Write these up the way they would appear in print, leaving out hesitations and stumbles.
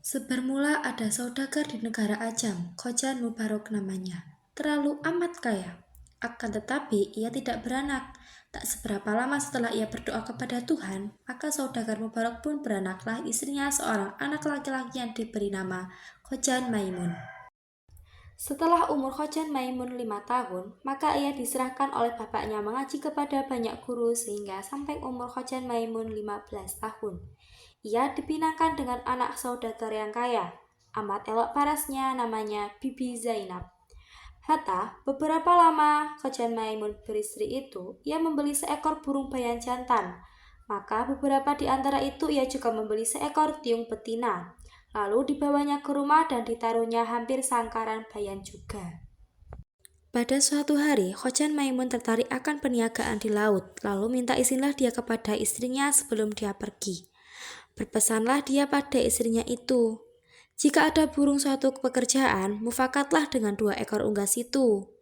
Sebermula ada saudagar di negara Ajam, Khojan Mubarok namanya. Terlalu amat kaya. Akan tetapi ia tidak beranak. Tak seberapa lama setelah ia berdoa kepada Tuhan, maka saudagar Mubarok pun beranaklah istrinya seorang anak laki-laki yang diberi nama Khojan Maimun. Setelah umur Khojan Maimun 5 tahun, maka ia diserahkan oleh bapaknya mengaji kepada banyak guru sehingga sampai umur Khojan Maimun 15 tahun. Ia dipinangkan dengan anak saudagar yang kaya. Amat elok parasnya namanya Bibi Zainab. Hatta, beberapa lama Khojan Maimun beristri itu, ia membeli seekor burung bayan jantan. Maka beberapa di antara itu ia juga membeli seekor tiung betina. Lalu dibawanya ke rumah dan ditaruhnya hampir sangkaran bayan juga. Pada suatu hari, Khojan Maimun tertarik akan perniagaan di laut, lalu minta izinlah dia kepada istrinya sebelum dia pergi. Berpesanlah dia pada istrinya itu, "Jika ada burung suatu pekerjaan, mufakatlah dengan 2 ekor unggas itu.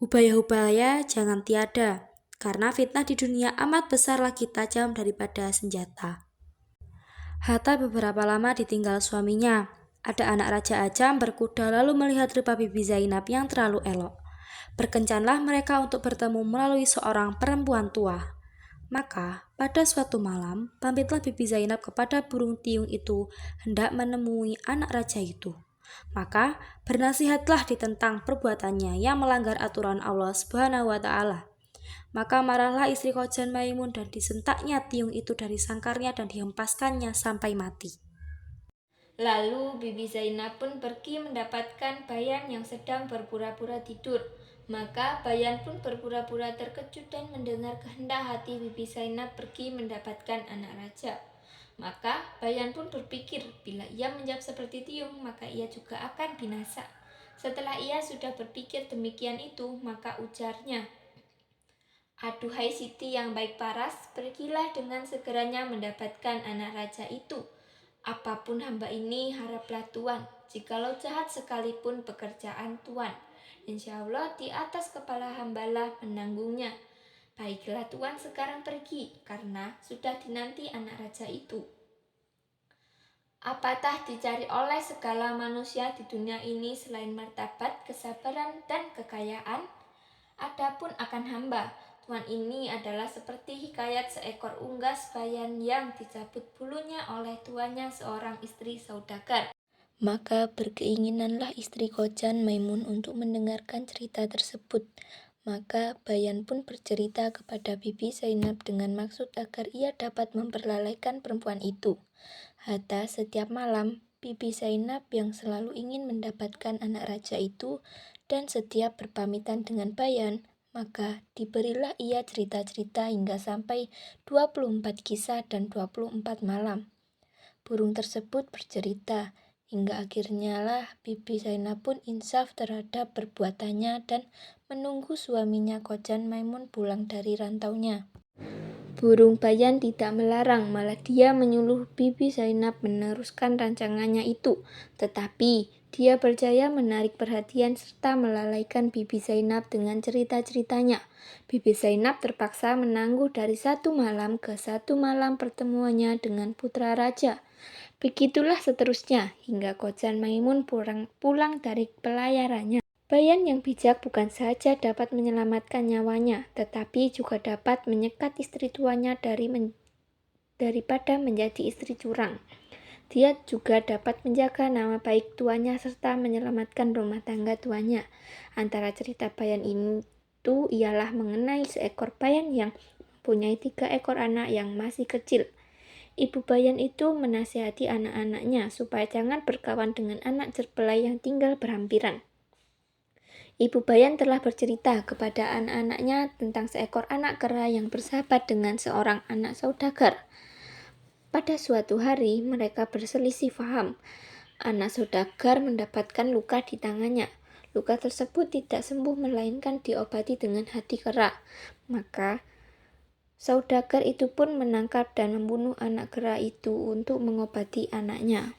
Hubaya-hubaya jangan tiada, karena fitnah di dunia amat besar lagi tajam daripada senjata." Hatta beberapa lama ditinggal suaminya. Ada anak Raja Ajam berkuda lalu melihat rupa Bibi Zainab yang terlalu elok. Berkencanlah mereka untuk bertemu melalui seorang perempuan tua. Maka, pada suatu malam, pamitlah Bibi Zainab kepada burung tiung itu hendak menemui anak raja itu. Maka, bernasihatlah ditentang perbuatannya yang melanggar aturan Allah Subhanahu wa Ta'ala. Maka marahlah istri Khojan Maimun dan disentaknya tiung itu dari sangkarnya dan dihempaskannya sampai mati. Lalu Bibi Zainab pun pergi mendapatkan Bayan yang sedang berpura-pura tidur. Maka Bayan pun berpura-pura terkejut dan mendengar kehendak hati Bibi Zainab pergi mendapatkan anak raja. Maka Bayan pun berpikir bila ia menjawab seperti tiung maka ia juga akan binasa. Setelah ia sudah berpikir demikian itu maka ujarnya, "Aduhai Siti yang baik paras, pergilah dengan segeranya mendapatkan anak raja itu. Apapun hamba ini haraplah Tuan, jikalau jahat sekalipun pekerjaan Tuan. Insya Allah di atas kepala hambalah menanggungnya. Baiklah Tuan sekarang pergi, karena sudah dinanti anak raja itu." Apatah dicari oleh segala manusia di dunia ini selain martabat, kesabaran, dan kekayaan? Adapun akan hamba, Tuan ini adalah seperti hikayat seekor unggas bayan yang dicabut bulunya oleh tuannya seorang istri saudagar. Maka berkeinginanlah istri Khojan Maimun untuk mendengarkan cerita tersebut. Maka Bayan pun bercerita kepada Bibi Zainab dengan maksud agar ia dapat memperlalaikan perempuan itu. Hatta setiap malam, Bibi Zainab yang selalu ingin mendapatkan anak raja itu dan setiap berpamitan dengan Bayan, maka diberilah ia cerita-cerita hingga sampai 24 kisah dan 24 malam. Burung tersebut bercerita, hingga akhirnya lah Bibi Zainab pun insaf terhadap perbuatannya dan menunggu suaminya Khojan Maimun pulang dari rantaunya. Burung Bayan tidak melarang, malah dia menyuruh Bibi Zainab meneruskan rancangannya itu. Tetapi dia berjaya menarik perhatian serta melalaikan Bibi Zainab dengan cerita-ceritanya. Bibi Zainab terpaksa menangguh dari satu malam ke satu malam pertemuannya dengan putra raja. Begitulah seterusnya, hingga Khojan Maimun pulang dari pelayarannya. Bayan yang bijak bukan saja dapat menyelamatkan nyawanya, tetapi juga dapat menyekat istri tuanya daripada menjadi istri curang. Dia juga dapat menjaga nama baik tuanya serta menyelamatkan rumah tangga tuanya. Antara cerita Bayan itu ialah mengenai seekor Bayan yang mempunyai 3 ekor anak yang masih kecil. Ibu Bayan itu menasihati anak-anaknya supaya jangan berkawan dengan anak terbelai yang tinggal berhampiran. Ibu Bayan telah bercerita kepada anak-anaknya tentang seekor anak kera yang bersahabat dengan seorang anak saudagar. Pada suatu hari, mereka berselisih faham. Anak saudagar mendapatkan luka di tangannya. Luka tersebut tidak sembuh melainkan diobati dengan hati kera. Maka, saudagar itu pun menangkap dan membunuh anak kera itu untuk mengobati anaknya.